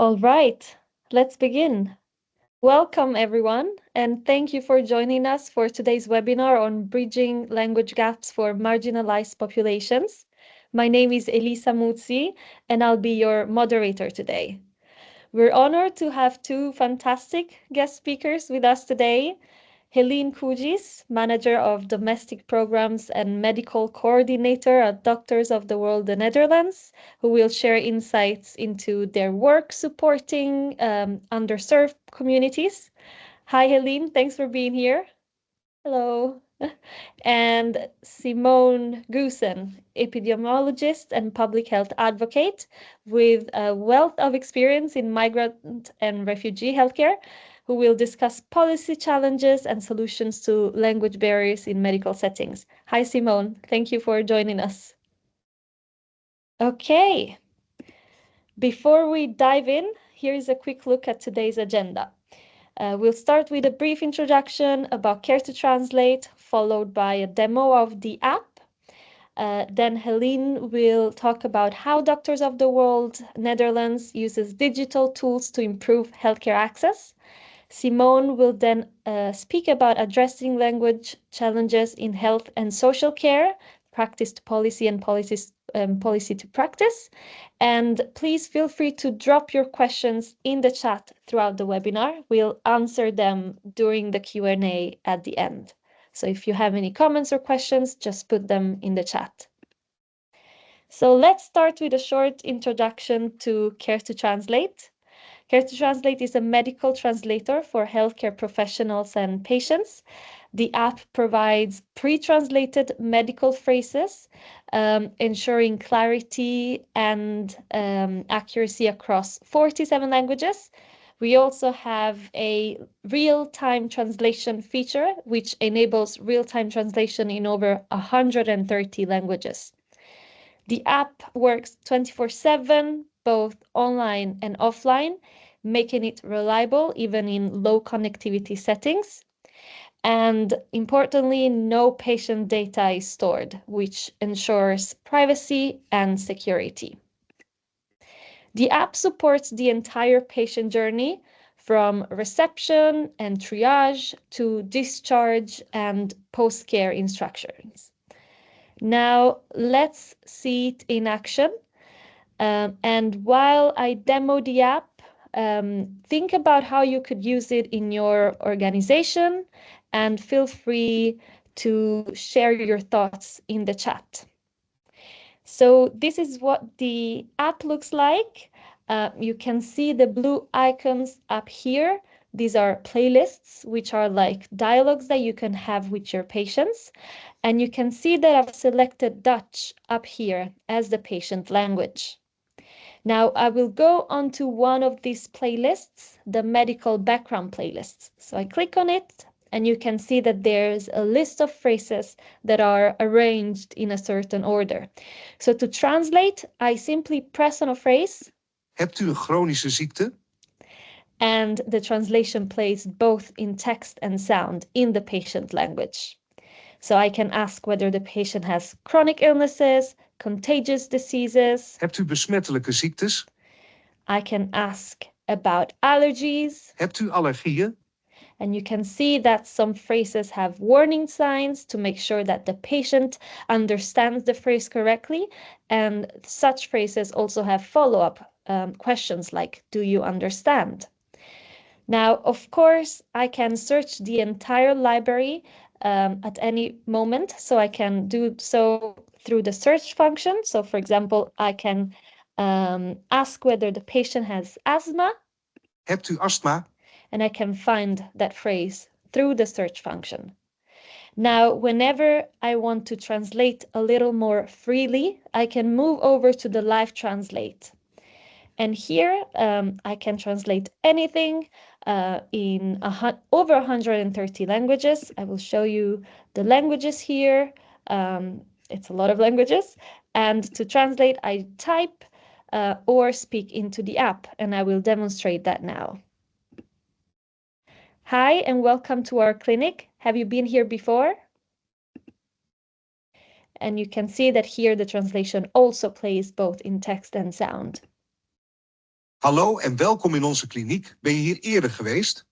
All right, let's begin. Welcome, everyone, and thank you for joining us for today's webinar on bridging language gaps for marginalized populations. My name is Elisa Muzzi, and I'll be your moderator today. We're honored to have two fantastic guest speakers with us today. Heleen Koudijs, Manager of Domestic Programs and Medical Coordinator at Doctors of the World, the Netherlands, who will share insights into their work supporting underserved communities. Hi, Heleen. Thanks for being here. Hello. And Simone Goosen, epidemiologist and public health advocate with a wealth of experience in migrant and refugee healthcare, who will discuss policy challenges and solutions to language barriers in medical settings. Hi, Simone. Thank you for joining us. Okay. Before we dive in, here's a quick look at today's agenda. We'll start with a brief introduction about Care to Translate, followed by a demo of the app. Then Heleen will talk about how Doctors of the World Netherlands uses digital tools to improve healthcare access. Simone will then speak about addressing language challenges in health and social care, practice to policy and policy to practice. And please feel free to drop your questions in the chat throughout the webinar. We'll answer them during the Q&A at the end. So if you have any comments or questions, just put them in the chat. So let's start with a short introduction to Care to Translate. Care to Translate is a medical translator for healthcare professionals and patients. The app provides pre-translated medical phrases, ensuring clarity and accuracy across 47 languages. We also have a real-time translation feature, which enables real-time translation in over 130 languages. The app works 24/7, both online and offline, making it reliable even in low connectivity settings. And importantly, no patient data is stored, which ensures privacy and security. The app supports the entire patient journey from reception and triage to discharge and post-care instructions. Now, let's see it in action. And while I demo the app, think about how you could use it in your organization and feel free to share your thoughts in the chat. So this is what the app looks like. You can see the blue icons up here. These are playlists, which are like dialogues that you can have with your patients. And you can see that I've selected Dutch up here as the patient language. Now I will go onto one of these playlists, the medical background playlists. So I click on it and you can see that there's a list of phrases that are arranged in a certain order. So to translate, I simply press on a phrase. Hebt u een chronische ziekte? And the translation plays both in text and sound in the patient language. So I can ask whether the patient has chronic illnesses, contagious diseases. Hebt u besmettelijke ziektes? I can ask about allergies. Hebt u allergieën? And you can see that some phrases have warning signs to make sure that the patient understands the phrase correctly. And such phrases also have follow-up questions like, do you understand? Now, of course, I can search the entire library at any moment. So I can do so through the search function. So for example, I can ask whether the patient has asthma. Hebt u astma? And I can find that phrase through the search function. Now, whenever I want to translate a little more freely, I can move over to the live translate. And here I can translate anything in over 130 languages. I will show you the languages here. It's a lot of languages. And to translate, I type or speak into the app, and I will demonstrate that now. Hi, and welcome to our clinic. Have you been here before? And you can see that here the translation also plays both in text and sound. Hallo en welkom in onze kliniek. Ben je hier eerder geweest?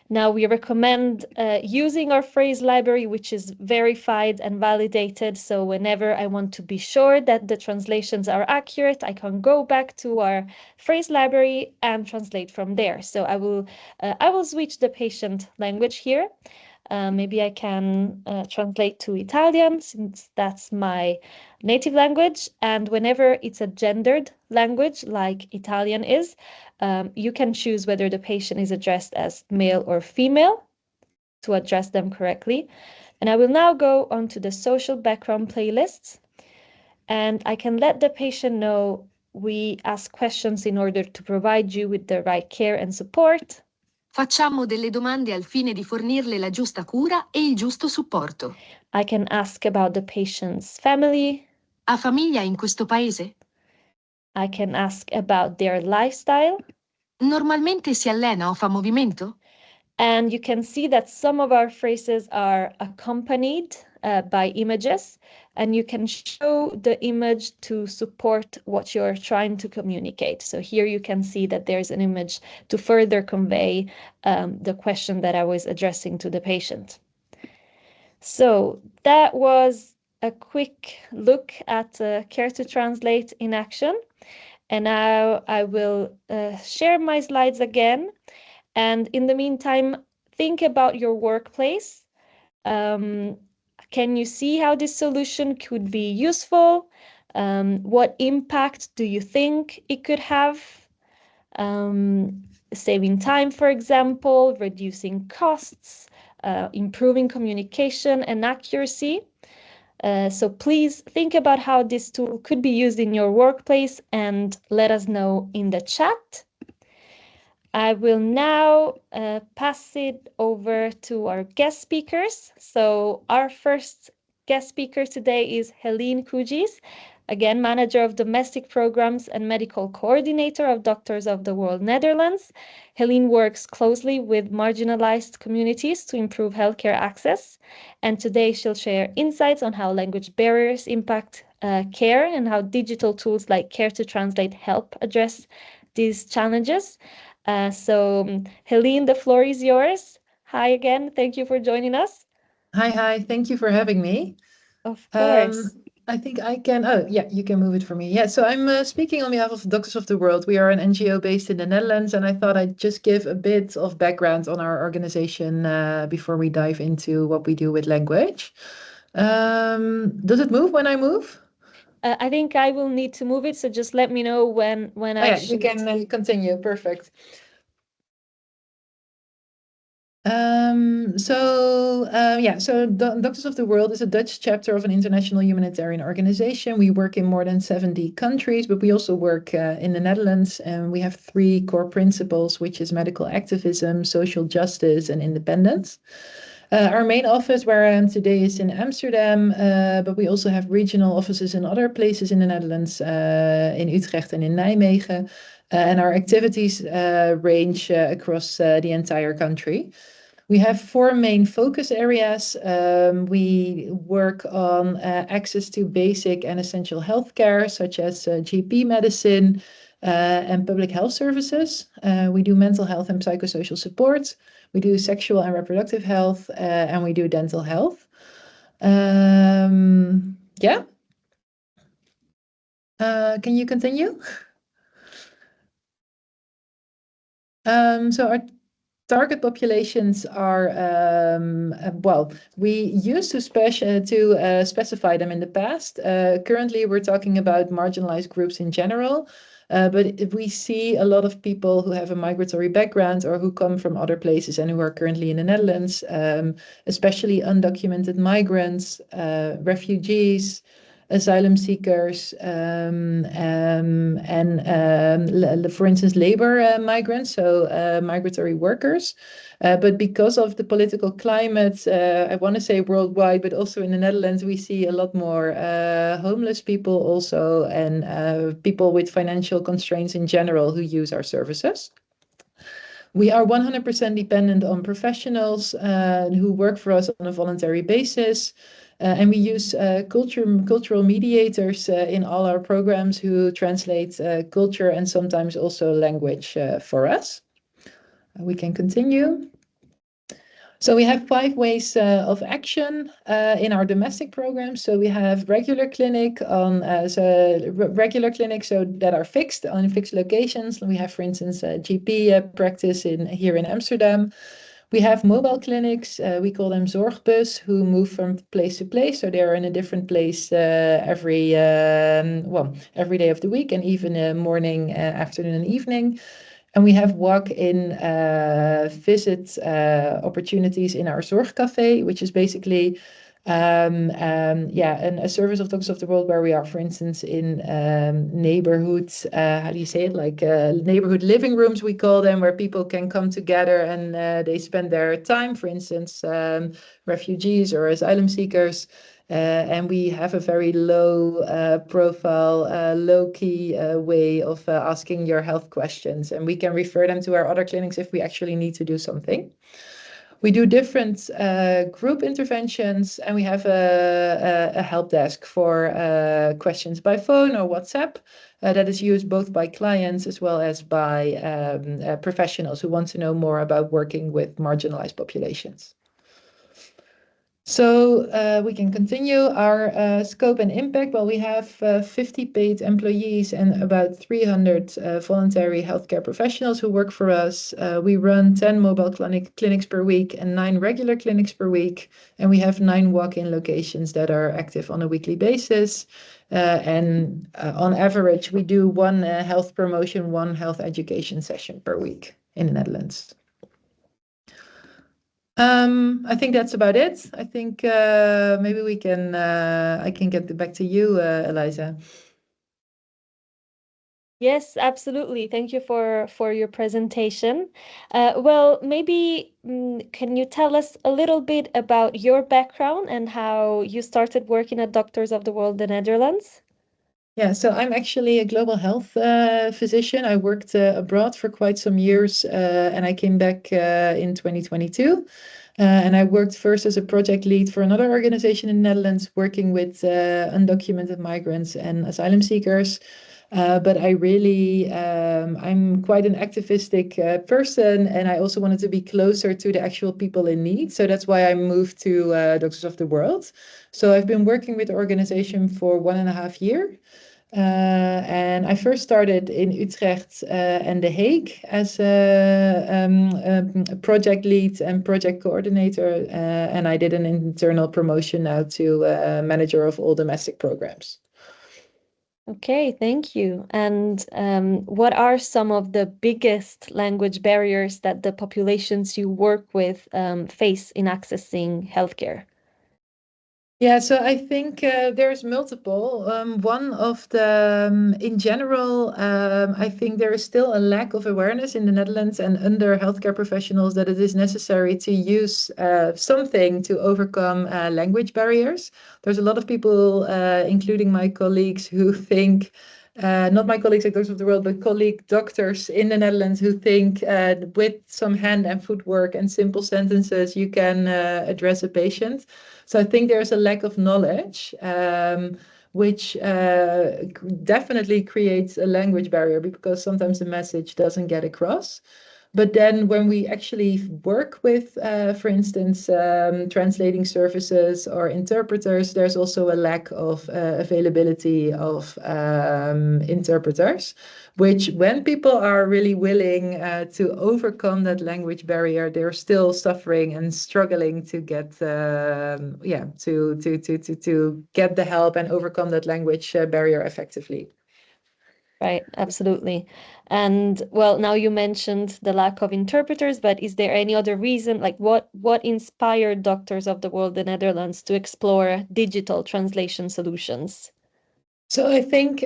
Now, we recommend using our phrase library, which is verified and validated. So whenever I want to be sure that the translations are accurate, I can go back to our phrase library and translate from there. So I will switch the patient language here. Maybe I can translate to Italian, since that's my native language. And whenever it's a gendered language, like Italian is, you can choose whether the patient is addressed as male or female to address them correctly. And I will now go on to the social background playlists, and I can let the patient know we ask questions in order to provide you with the right care and support. Facciamo delle domande al fine di fornirle la giusta cura e il giusto supporto. I can ask about the patient's family. Ha famiglia in questo paese? I can ask about their lifestyle. Normalmente si allena o fa movimento? And you can see that some of our phrases are accompanied by images, and you can show the image to support what you're trying to communicate. So here you can see that there's an image to further convey the question that I was addressing to the patient. So that was a quick look at Care to Translate in action. And now I will share my slides again. And in the meantime, think about your workplace. Can you see how this solution could be useful? What impact do you think it could have? Saving time, for example, reducing costs, improving communication and accuracy. So please think about how this tool could be used in your workplace and let us know in the chat. I will now pass it over to our guest speakers. So our first guest speaker today is Heleen Koudijs, again, Manager of Domestic Programs and Medical Coordinator of Doctors of the World Netherlands. Heleen works closely with marginalized communities to improve healthcare access. And today she'll share insights on how language barriers impact care and how digital tools like Care to Translate help address these challenges. Heleen, the floor is yours. Hi again. Thank you for joining us. Hi. Thank you for having me. Of course. I think I can. Oh, yeah, you can move it for me. Yeah, so I'm speaking on behalf of Doctors of the World. We are an NGO based in the Netherlands, and I thought I'd just give a bit of background on our organization before we dive into what we do with language. Does it move when I move? I think I will need to move it, so just let me know when I should. You can continue. Perfect. Doctors of the World is a Dutch chapter of an international humanitarian organization. We work in more than 70 countries, but we also work in the Netherlands, and we have 3 core principles, which is medical activism, social justice, and independence. Our main office, where I am today, is in Amsterdam, but we also have regional offices in other places in the Netherlands, in Utrecht and in Nijmegen, and our activities range across the entire country. We have 4 main focus areas. We work on access to basic and essential healthcare, such as GP medicine and public health services. We do mental health and psychosocial support. We do sexual and reproductive health, and we do dental health. Can you continue? So our target populations are, we used to specify them in the past. Currently, we're talking about marginalized groups in general. But if we see a lot of people who have a migratory background or who come from other places and who are currently in the Netherlands, especially undocumented migrants, refugees, asylum seekers, and for instance, labor migrants, so migratory workers. But because of the political climate, I want to say worldwide, but also in the Netherlands, we see a lot more homeless people also, and people with financial constraints in general who use our services. We are 100% dependent on professionals who work for us on a voluntary basis. And we use cultural mediators in all our programs who translate culture and sometimes also language for us. We can continue. So we have 5 ways of action in our domestic programs. So we have regular clinics that are fixed on fixed locations. We have, for instance, a GP practice here in Amsterdam. We have mobile clinics, we call them zorgbus, who move from place to place. So they're in a different place every day of the week, and even morning, afternoon, and evening. And we have walk-in visit opportunities in our Zorgcafé, which is basically a service of Doctors of the World where we are, for instance, in neighborhoods, how do you say it? Like neighborhood living rooms, we call them, where people can come together and they spend their time, for instance, refugees or asylum seekers. And we have a very low profile, low-key way of asking your health questions. And we can refer them to our other clinics if we actually need to do something. We do different group interventions, and we have a help desk for questions by phone or WhatsApp that is used both by clients as well as by professionals who want to know more about working with marginalized populations. So we can continue our scope and impact. Well, we have 50 paid employees and about 300 voluntary healthcare professionals who work for us. We run 10 mobile clinics per week and 9 regular clinics per week. And we have 9 walk-in locations that are active on a weekly basis. And on average, we do 1 health promotion, 1 health education session per week in the Netherlands. I think that's about it. I think maybe I can get back to you, Eliza. Yes, absolutely. Thank you for your presentation. Well, maybe can you tell us a little bit about your background and how you started working at Doctors of the World, the Netherlands? Yeah, so I'm actually a global health physician. I worked abroad for quite some years, and I came back in 2022. And I worked first as a project lead for another organization in the Netherlands, working with undocumented migrants and asylum seekers. But I'm quite an activistic person, and I also wanted to be closer to the actual people in need. So that's why I moved to Doctors of the World. So I've been working with the organization for 1.5 years. And I first started in Utrecht and The Hague as a project lead and project coordinator, and I did an internal promotion now to manager of all domestic programs. Okay, thank you. And what are some of the biggest language barriers that the populations you work with face in accessing healthcare? Yeah, so I think there's multiple. One of the, in general, I think there is still a lack of awareness in the Netherlands and under healthcare professionals that it is necessary to use something to overcome language barriers. There's a lot of people, including my colleagues, who think, not my colleagues at Doctors of the World, but colleague doctors in the Netherlands who think with some hand and footwork and simple sentences, you can address a patient. So I think there's a lack of knowledge, which definitely creates a language barrier because sometimes the message doesn't get across. But then when we actually work with, for instance, translating services or interpreters, there's also a lack of availability of interpreters, which when people are really willing to overcome that language barrier, they're still suffering and struggling to get, to get the help and overcome that language barrier effectively. Right, absolutely. And well, now you mentioned the lack of interpreters, but is there any other reason, like what inspired Doctors of the World, the Netherlands, to explore digital translation solutions? So I think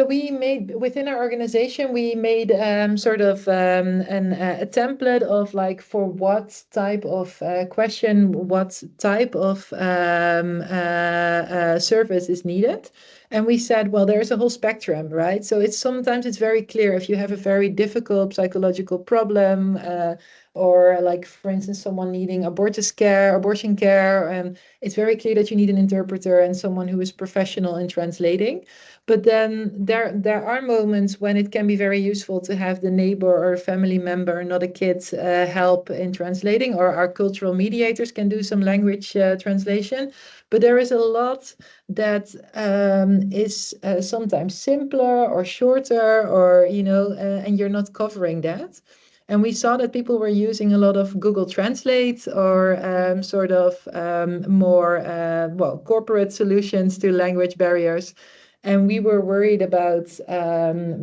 we made within our organization we made sort of a template of like for what type of question, what type of service is needed. And we said, well, there's a whole spectrum, right? So sometimes it's very clear if you have a very difficult psychological problem or like, for instance, someone needing abortion care, it's very clear that you need an interpreter and someone who is professional in translating. But then there are moments when it can be very useful to have the neighbor or a family member, not a kid, help in translating, or our cultural mediators can do some language translation. But there is a lot that is sometimes simpler or shorter, or and you're not covering that. And we saw that people were using a lot of Google Translate, or sort of more corporate solutions to language barriers. And we were worried about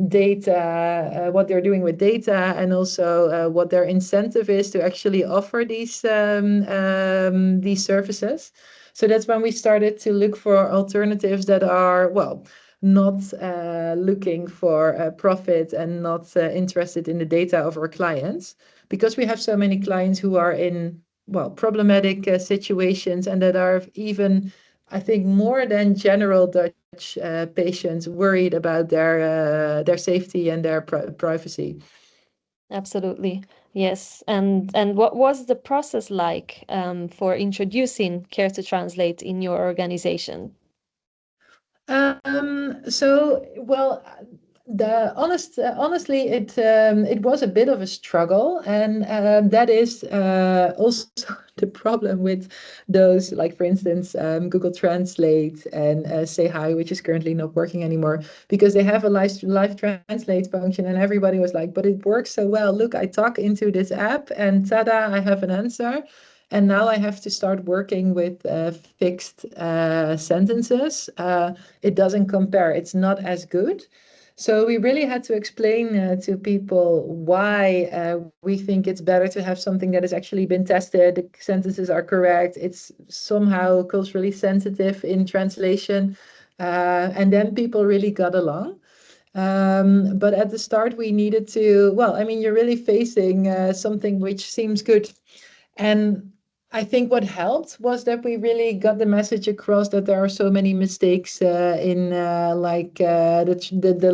data, what they're doing with data, and also what their incentive is to actually offer these services. So that's when we started to look for alternatives that are, not looking for profit, and not interested in the data of our clients, because we have so many clients who are in problematic situations, and that are even, I think, more than general Dutch patients, worried about their safety and their privacy. Absolutely. Yes. And what was the process like for introducing Care to Translate in your organization? Honestly, it was a bit of a struggle, and that is also the problem with those, like, for instance, Google Translate and Say Hi, which is currently not working anymore, because they have a live translate function, and everybody was like, but it works so well. Look, I talk into this app, and tada, I have an answer. And now I have to start working with fixed sentences. It doesn't compare. It's not as good. So we really had to explain to people why we think it's better to have something that has actually been tested. The sentences are correct. It's somehow culturally sensitive in translation. And then people really got along. But at the start, we needed to, you're really facing something which seems good. And I think what helped was that we really got the message across that there are so many mistakes in the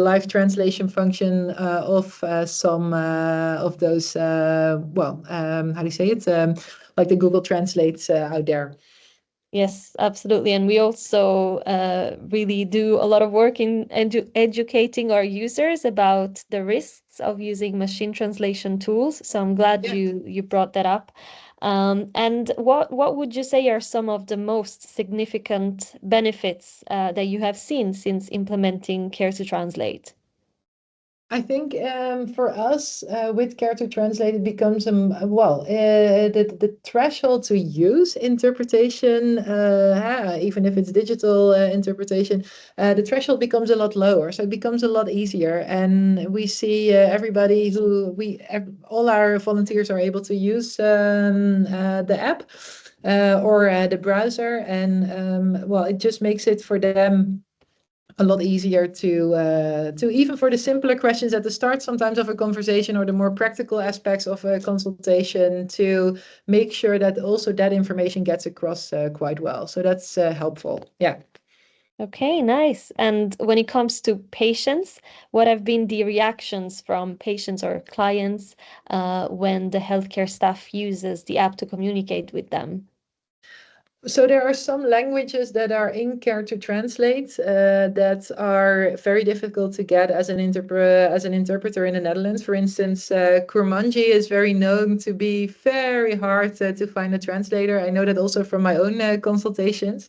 live translation function of some of those, how do you say it? Like the Google Translates out there. Yes, absolutely. And we also really do a lot of work in educating our users about the risks of using machine translation tools. So I'm glad you brought that up. And what would you say are some of the most significant benefits that you have seen since implementing Care to Translate? I think for us, with Care to Translate, it becomes the threshold to use interpretation, even if it's digital interpretation, the threshold becomes a lot lower. So it becomes a lot easier, and we see all our volunteers are able to use the app or the browser, and it just makes it for them a lot easier to even for the simpler questions at the start sometimes of a conversation, or the more practical aspects of a consultation, to make sure that also that information gets across quite well. So that's helpful. Yeah. Okay, nice. And when it comes to patients, what have been the reactions from patients or clients when the healthcare staff uses the app to communicate with them? So there are some languages that are in Care to Translate that are very difficult to get as an interpreter in the Netherlands. For instance, Kurmanji is very known to be very hard to find a translator. I know that also from my own consultations.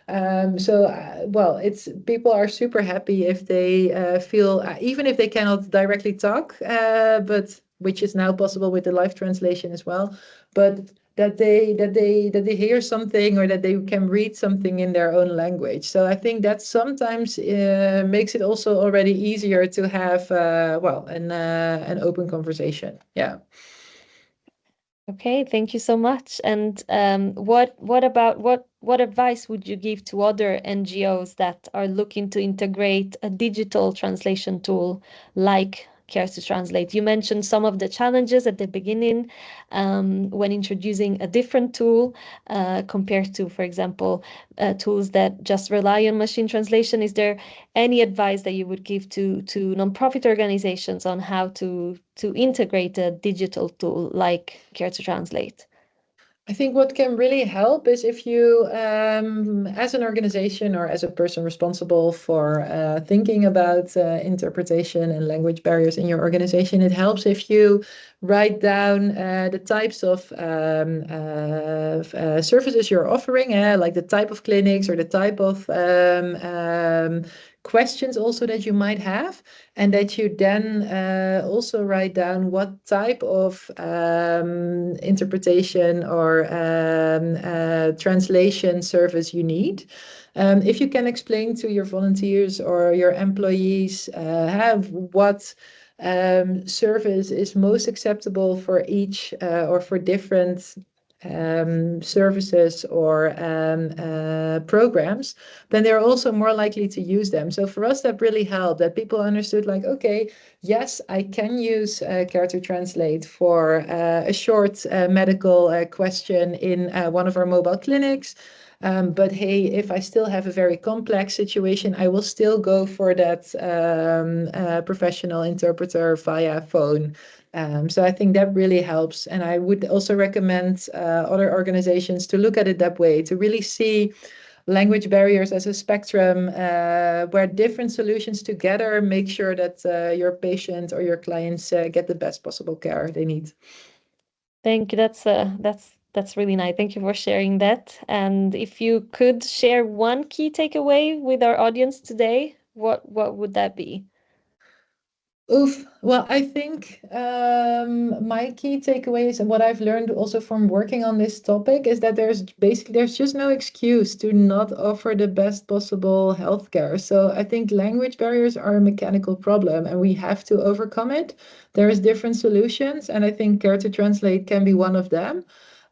It's people are super happy if they feel, even if they cannot directly talk, but which is now possible with the live translation as well, but that they hear something, or that they can read something in their own language. So I think that sometimes makes it also already easier to have an open conversation. Yeah. Okay, thank you so much. And what advice would you give to other NGOs that are looking to integrate a digital translation tool like Care to Translate. You mentioned some of the challenges at the beginning when introducing a different tool compared to, for example, tools that just rely on machine translation. Is there any advice that you would give to nonprofit organizations on how to integrate a digital tool like Care to Translate? I think what can really help is if you, as an organization or as a person responsible for thinking about interpretation and language barriers in your organization, it helps if you write down the types of services you're offering, like the type of clinics or the type of questions also that you might have, and that you then also write down what type of interpretation or translation service you need. If you can explain to your volunteers or your employees what service is most acceptable for each or for different services or programs, then they're also more likely to use them. So for us, that really helped, that people understood like, okay, yes, I can use Care to Translate for a short medical question in one of our mobile clinics. But hey, if I still have a very complex situation, I will still go for that professional interpreter via phone. So I think that really helps. And I would also recommend other organizations to look at it that way, to really see language barriers as a spectrum where different solutions together make sure that your patient or your clients get the best possible care they need. Thank you. That's really nice. Thank you for sharing that. And if you could share one key takeaway with our audience today, what would that be? Oof. Well, I think my key takeaways and what I've learned also from working on this topic is that there's just no excuse to not offer the best possible healthcare. So I think language barriers are a mechanical problem and we have to overcome it. There's different solutions, and I think Care to Translate can be one of them.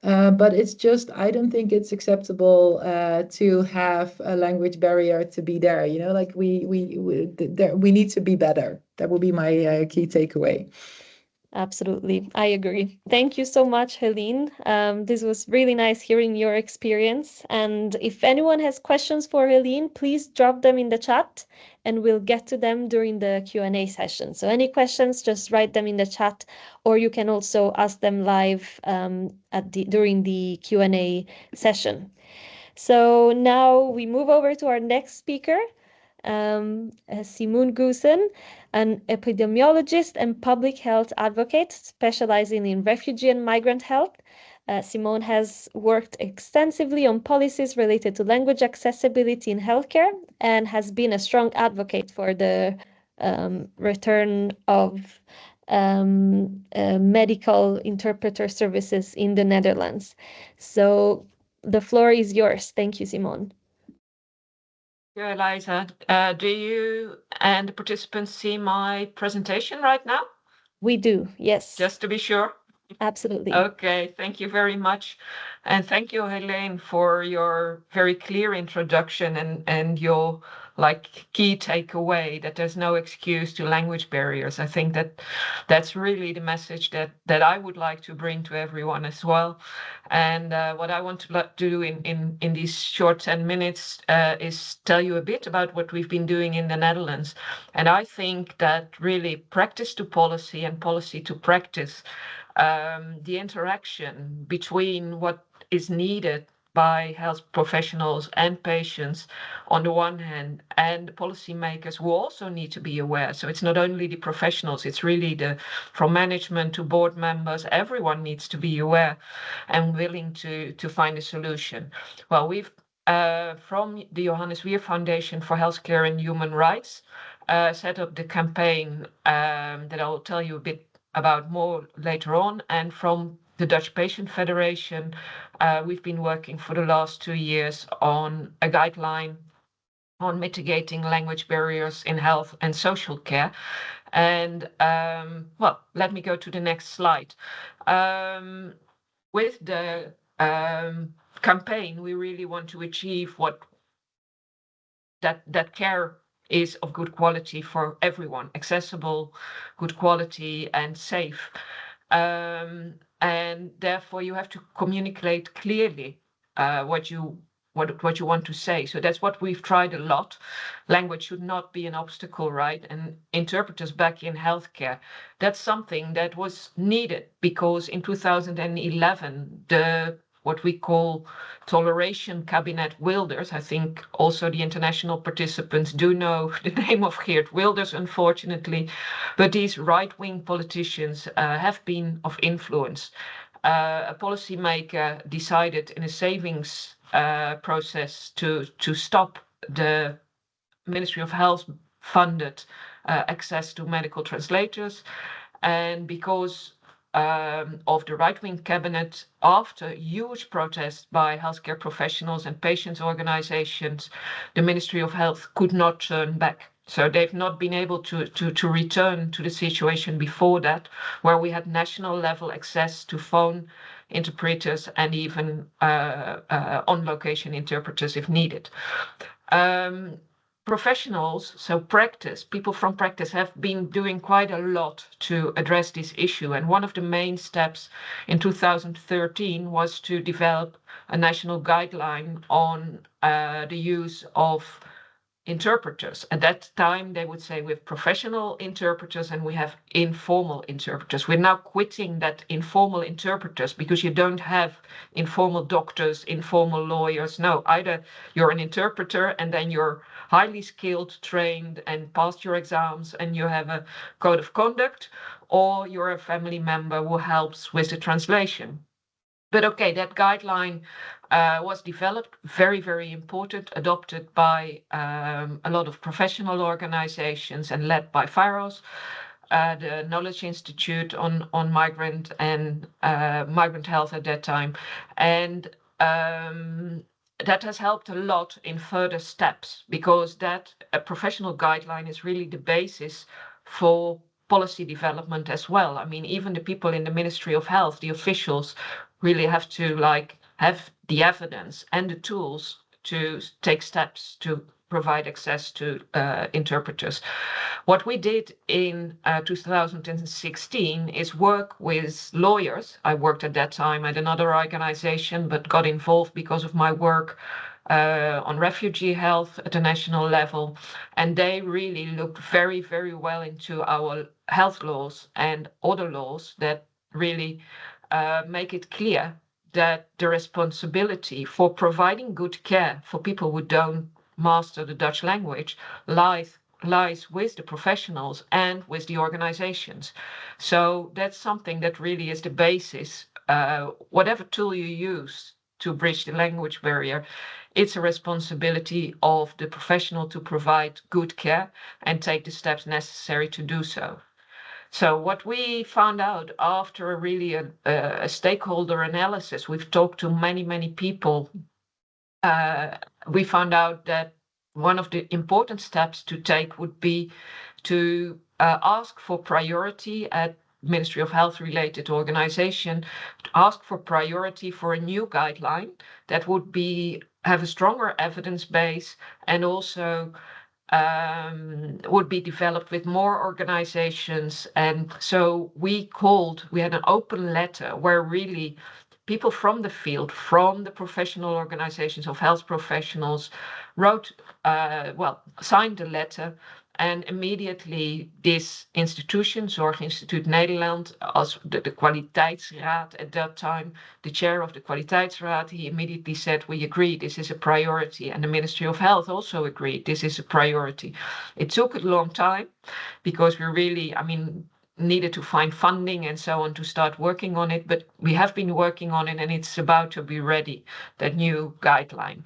But it's just, I don't think it's acceptable to have a language barrier to be there. You know, like we need to be better. That would be my key takeaway. Absolutely. I agree. Thank you so much, Heleen. This was really nice hearing your experience. And if anyone has questions for Heleen, please drop them in the chat and we'll get to them during the Q&A session. So any questions, just write them in the chat, or you can also ask them live during the Q&A session. So now we move over to our next speaker, Simone Goosen, an epidemiologist and public health advocate specializing in refugee and migrant health. Simone has worked extensively on policies related to language accessibility in healthcare and has been a strong advocate for the return of medical interpreter services in the Netherlands. So the floor is yours. Thank you, Simone. Yeah, Eliza, do you and the participants see my presentation right now? We do, yes. Just to be sure. Absolutely. Okay, thank you very much. And thank you, Heleen, for your very clear introduction and your key takeaway that there's no excuse to language barriers. I think that's really the message that I would like to bring to everyone as well. And what I want to do in these short 10 minutes is tell you a bit about what we've been doing in the Netherlands. And I think that really practice to policy and policy to practice, the interaction between what is needed by health professionals and patients on the one hand, and the policymakers who also need to be aware. So it's not only the professionals, it's really from management to board members, everyone needs to be aware and willing to find a solution. Well, we've from the Johannes Wier Foundation for Healthcare and Human Rights set up the campaign that I'll tell you a bit about more later on, and from the Dutch Patient Federation, we've been working for the last 2 years on a guideline on mitigating language barriers in health and social care. And well, let me go to the next slide. With the campaign, we really want to achieve what that care is of good quality for everyone, accessible, good quality, and safe. And therefore, you have to communicate clearly what you want to say. So that's what we've tried a lot. Language should not be an obstacle, right? And interpreters back in healthcare, that's something that was needed because in 2011, what we call toleration cabinet Wilders, I think also the international participants do know the name of Geert Wilders, unfortunately, but these right-wing politicians have been of influence. A policymaker decided in a savings process to stop the Ministry of Health funded access to medical translators. And because of the right-wing cabinet, after huge protests by healthcare professionals and patients' organizations, the Ministry of Health could not turn back. So they've not been able to return to the situation before that, where we had national level access to phone interpreters and even on-location interpreters if needed. Professionals, so people from practice have been doing quite a lot to address this issue. And one of the main steps in 2013 was to develop a national guideline on the use of interpreters. At that time, they would say we have professional interpreters and we have informal interpreters. We're now quitting that informal interpreters because you don't have informal doctors, informal lawyers. No, either you're an interpreter and then you're highly skilled, trained, and passed your exams and you have a code of conduct, or you're a family member who helps with the translation. But okay, that guideline was developed, very, very important, adopted by a lot of professional organizations and led by FAROS, the Knowledge Institute on Migrant and Migrant Health at that time. And that has helped a lot in further steps because that professional guideline is really the basis for policy development as well. I mean, even the people in the Ministry of Health, the officials, really have to have the evidence and the tools to take steps to provide access to interpreters. What we did in 2016 is work with lawyers. I worked at that time at another organization, but got involved because of my work on refugee health at a national level. And they really looked very, very well into our health laws and other laws that really make it clear that the responsibility for providing good care for people who don't master the Dutch language lies with the professionals and with the organizations. So that's something that really is the basis. Whatever tool you use to bridge the language barrier, it's a responsibility of the professional to provide good care and take the steps necessary to do so. So what we found out after a stakeholder analysis, we've talked to many, many people. We found out that one of the important steps to take would be to ask for priority at Ministry of Health related organization, to ask for priority for a new guideline that would have a stronger evidence base and also would be developed with more organizations. And so we had an open letter where really people from the field, from the professional organizations of health professionals, signed the letter. And immediately this institution, Zorginstituut Nederland, as the Kwaliteitsraad at that time, the chair of the Kwaliteitsraad, he immediately said, we agree, this is a priority. And the Ministry of Health also agreed, this is a priority. It took a long time because we really, needed to find funding and so on to start working on it. But we have been working on it and it's about to be ready, that new guideline.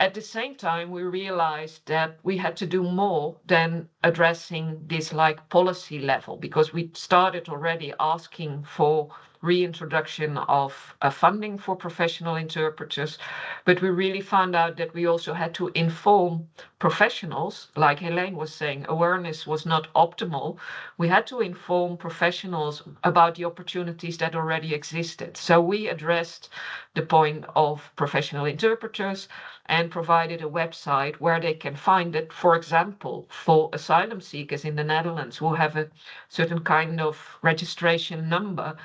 At the same time, we realized that we had to do more than addressing this policy level, because we started already asking for reintroduction of funding for professional interpreters. But we really found out that we also had to inform professionals, like Heleen was saying, awareness was not optimal. We had to inform professionals about the opportunities that already existed. So we addressed the point of professional interpreters and provided a website where they can find it, for example, for asylum seekers in the Netherlands who have a certain kind of registration number.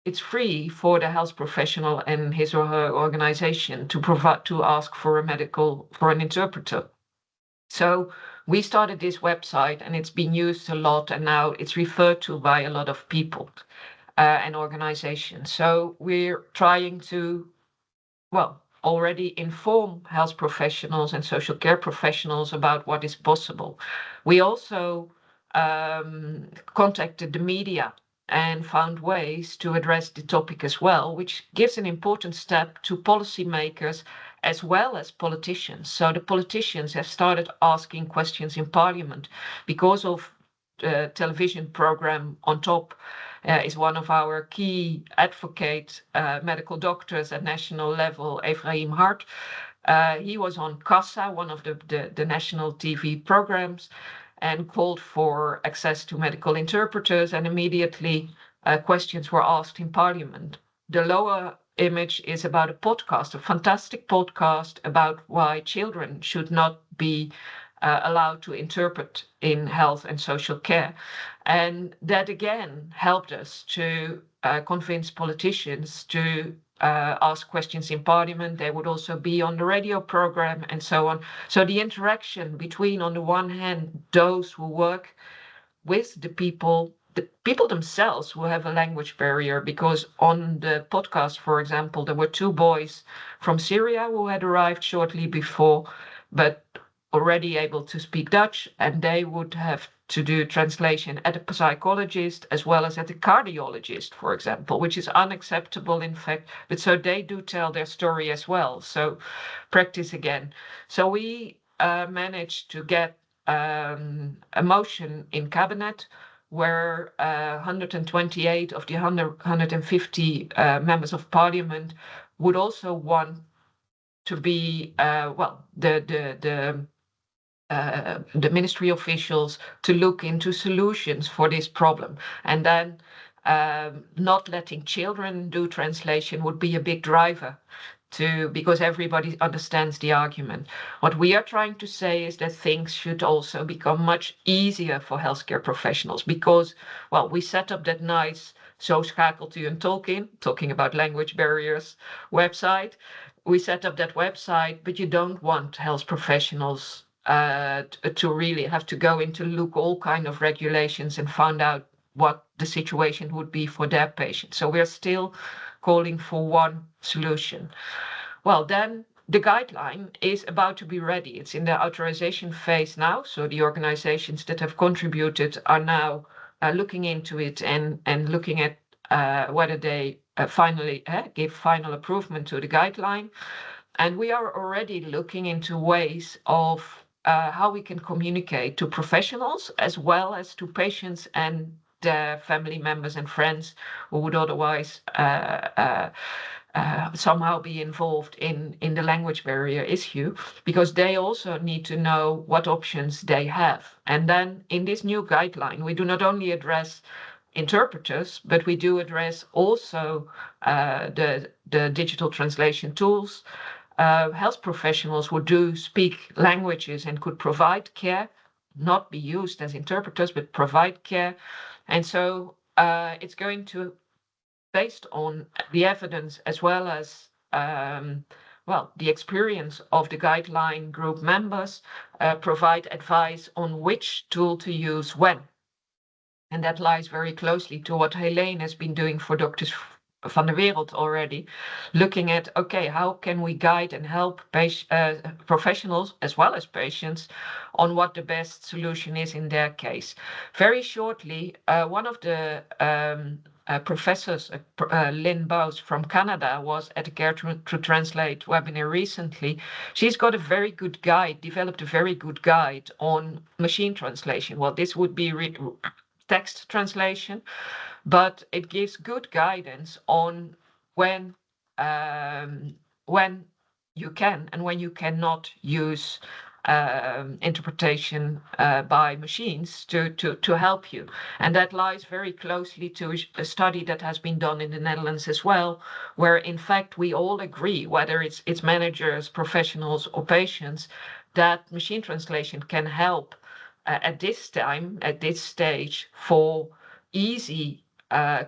It's free for the health professional and his or her organization to ask for an interpreter. So we started this website and it's been used a lot, and now it's referred to by a lot of people and organizations. So we're trying to, already inform health professionals and social care professionals about what is possible. We also contacted the media and found ways to address the topic as well, which gives an important step to policymakers as well as politicians. So the politicians have started asking questions in Parliament because of the television program On Top. Is one of our key advocate medical doctors at national level, Ephraim Hart. He was on CASA, one of the national TV programs, and called for access to medical interpreters, and immediately questions were asked in Parliament. The lower image is about a podcast, a fantastic podcast about why children should not be allowed to interpret in health and social care. And that again helped us to convince politicians to ask questions in Parliament. They would also be on the radio program and so on. So the interaction between, on the one hand, those who work with the people themselves who have a language barrier, because on the podcast, for example, there were 2 boys from Syria who had arrived shortly before, but already able to speak Dutch, and they would have to do translation at a psychologist as well as at a cardiologist, for example, which is unacceptable in fact, but so they do tell their story as well. So practice again. So we managed to get a motion in cabinet where 128 of the 150 members of parliament would also want to be the ministry officials to look into solutions for this problem. And then not letting children do translation would be a big driver because everybody understands the argument. What we are trying to say is that things should also become much easier for healthcare professionals because, we set up that nice Zo schakelt u een tolk in, talking about language barriers website. We set up that website, but you don't want health professionals to really have to go into look all kind of regulations and find out what the situation would be for their patients. So we're still calling for one solution. Well, then the guideline is about to be ready. It's in the authorization phase now. So the organizations that have contributed are now looking into it and looking at whether they finally give final approval to the guideline. And we are already looking into ways of how we can communicate to professionals as well as to patients and their family members and friends who would otherwise somehow be involved in the language barrier issue, because they also need to know what options they have. And then in this new guideline, we do not only address interpreters, but we do address also the digital translation tools, health professionals who do speak languages and could provide care, not be used as interpreters, but provide care. And so it's going to, based on the evidence as well as the experience of the guideline group members, provide advice on which tool to use when. And that lies very closely to what Heleen has been doing for Doctors van der Wereld already, looking at, okay, how can we guide and help professionals as well as patients on what the best solution is in their case. Very shortly, one of the professors, Lynn Bowes from Canada, was at a Care to Translate webinar recently. She's got a very good guide, developed a very good guide on machine translation. Well, this would be text translation, but it gives good guidance on when you can and when you cannot use interpretation by machines to help you. And that lies very closely to a study that has been done in the Netherlands as well, where in fact we all agree, whether it's managers, professionals, or patients, that machine translation can help at this time, at this stage, for easy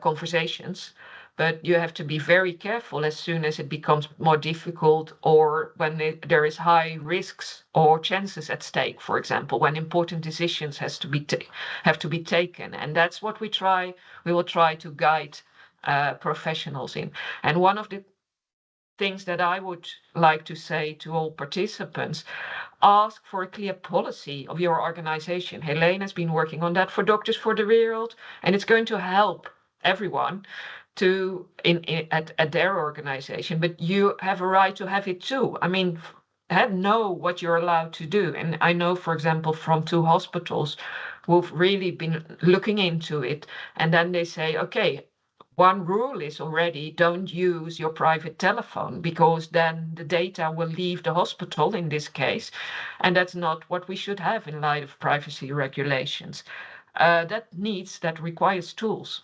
conversations. But you have to be very careful as soon as it becomes more difficult, or when there is high risks or chances at stake, for example, when important decisions have to be taken. And that's what we will try to guide professionals in. And one of the things that I would like to say to all participants: ask for a clear policy of your organization. Heleen has been working on that for Doctors for the World, and it's going to help everyone to at their organization. But you have a right to have it too. I mean, know what you're allowed to do. And I know, for example, from 2 hospitals who've really been looking into it, and then they say, okay, one rule is already don't use your private telephone, because then the data will leave the hospital in this case. And that's not what we should have in light of privacy regulations. That requires tools.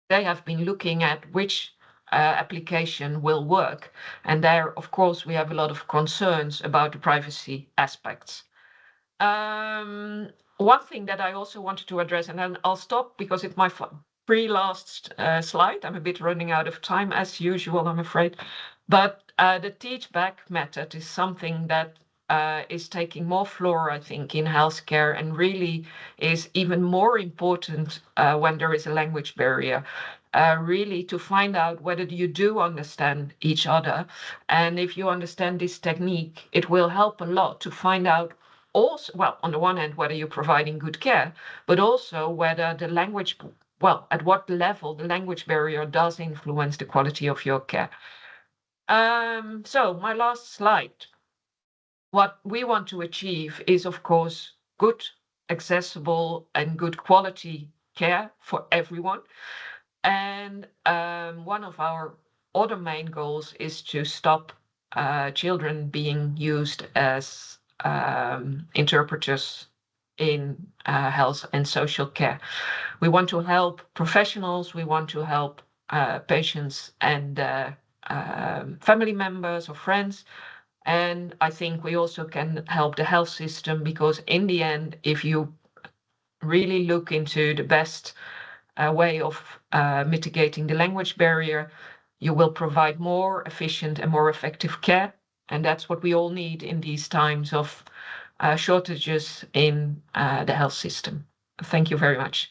They have been looking at which application will work. And there, of course, we have a lot of concerns about the privacy aspects. One thing that I also wanted to address, and then I'll stop because it's my pre-last slide. I'm a bit running out of time as usual, I'm afraid. But the teach back method is something that is taking more floor, I think, in healthcare, and really is even more important when there is a language barrier. Really to find out whether you do understand each other. And if you understand this technique, it will help a lot to find out also, well, on the one hand, whether you're providing good care, but also whether the language, well, at what level the language barrier does influence the quality of your care. So my last slide. What we want to achieve is, of course, good, accessible, and good quality care for everyone. And one of our other main goals is to stop children being used as interpreters in health and social care. We want to help professionals, we want to help patients and family members or friends. And I think we also can help the health system, because in the end, if you really look into the best way of mitigating the language barrier, you will provide more efficient and more effective care. And that's what we all need in these times of shortages in the health system. Thank you very much.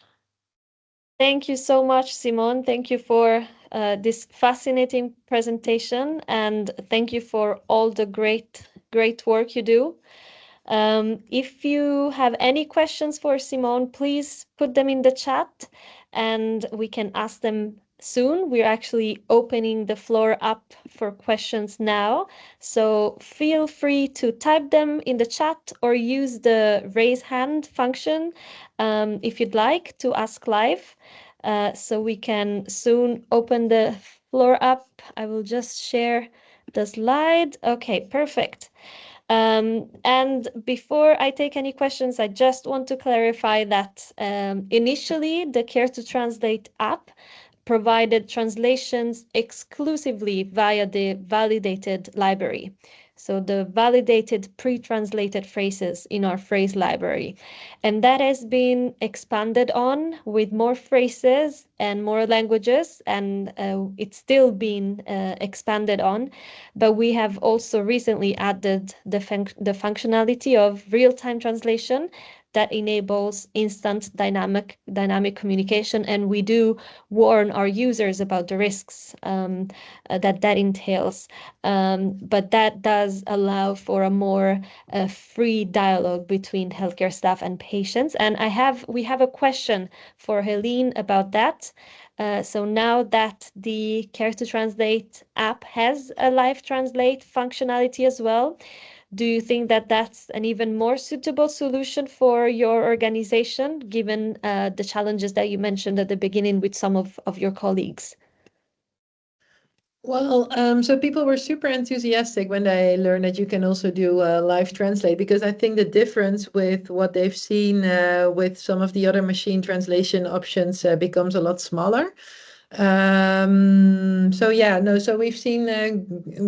Thank you so much, Simone. Thank you for this fascinating presentation, and thank you for all the great work you do. If you have any questions for Simone, please put them in the chat and we can ask them soon. We're actually opening the floor up for questions now. So feel free to type them in the chat or use the raise hand function if you'd like to ask live. So we can soon open the floor up. I will just share the slide. Okay, perfect. And before I take any questions, I just want to clarify that initially the Care to Translate app provided translations exclusively via the validated library. So the validated pre-translated phrases in our phrase library. And that has been expanded on with more phrases and more languages, and it's still being expanded on. But we have also recently added the functionality of real-time translation that enables instant dynamic communication, and we do warn our users about the risks that entails. But that does allow for a more free dialogue between healthcare staff and patients. And we have a question for Heleen about that. So now that the Care to Translate app has a live translate functionality as well, Do you think that that's an even more suitable solution for your organization, given the challenges that you mentioned at the beginning with some of your colleagues? Well, so people were super enthusiastic when they learned that you can also do live translate, because I think the difference with what they've seen with some of the other machine translation options becomes a lot smaller. So yeah, no, so we've seen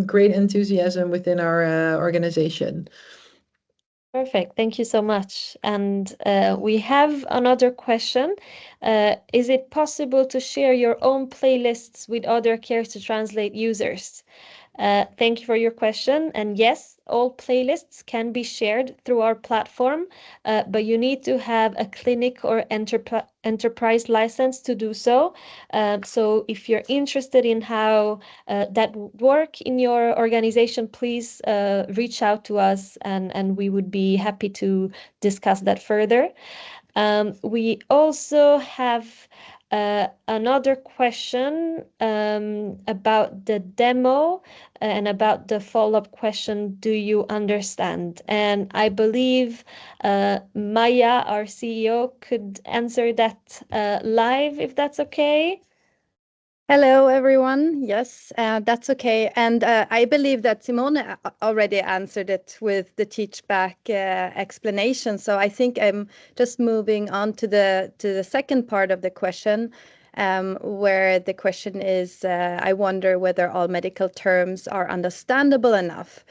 great enthusiasm within our organization. Perfect. Thank you so much. And we have another question. Is it possible to share your own playlists with other Care to Translate users? Thank you for your question. And yes, all playlists can be shared through our platform, but you need to have a clinic or enterprise license to do so. So if you're interested in how that would work in your organization, please reach out to us and we would be happy to discuss that further. We also have another question about the demo and about the follow-up question, do you understand? And I believe Maya, our CEO, could answer that live, if that's okay. Hello, everyone. Yes, that's okay. And I believe that Simone already answered it with the teach back explanation. So I think I'm just moving on to the second part of the question, where the question is, I wonder whether all medical terms are understandable enough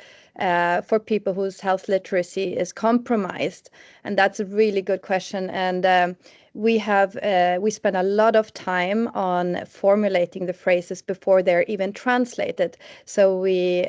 for people whose health literacy is compromised. And that's a really good question. And we spend a lot of time on formulating the phrases before they're even translated. So we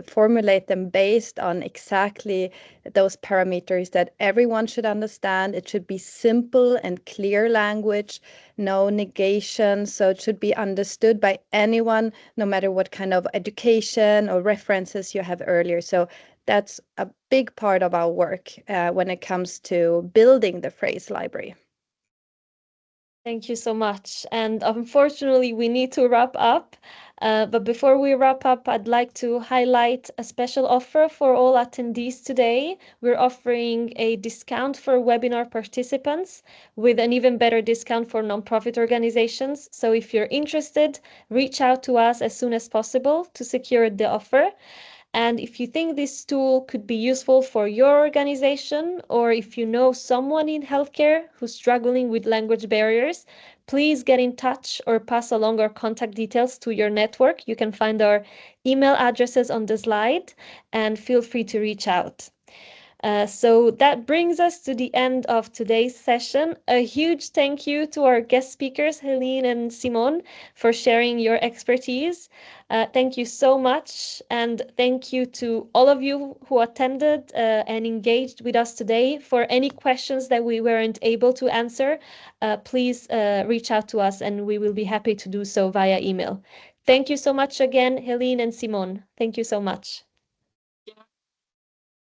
formulate them based on exactly those parameters that everyone should understand. It should be simple and clear language, no negation. So it should be understood by anyone, no matter what kind of education or references you have earlier. So that's a big part of our work when it comes to building the phrase library. Thank you so much. And unfortunately, we need to wrap up. But before we wrap up, I'd like to highlight a special offer for all attendees today. We're offering a discount for webinar participants with an even better discount for nonprofit organizations. So if you're interested, reach out to us as soon as possible to secure the offer. And if you think this tool could be useful for your organization, or if you know someone in healthcare who's struggling with language barriers, please get in touch or pass along our contact details to your network. You can find our email addresses on the slide and feel free to reach out. So that brings us to the end of today's session. A huge thank you to our guest speakers, Heleen and Simone, for sharing your expertise. Thank you so much. And thank you to all of you who attended and engaged with us today. For any questions that we weren't able to answer, please reach out to us and we will be happy to do so via email. Thank you so much again, Heleen and Simone. Thank you so much.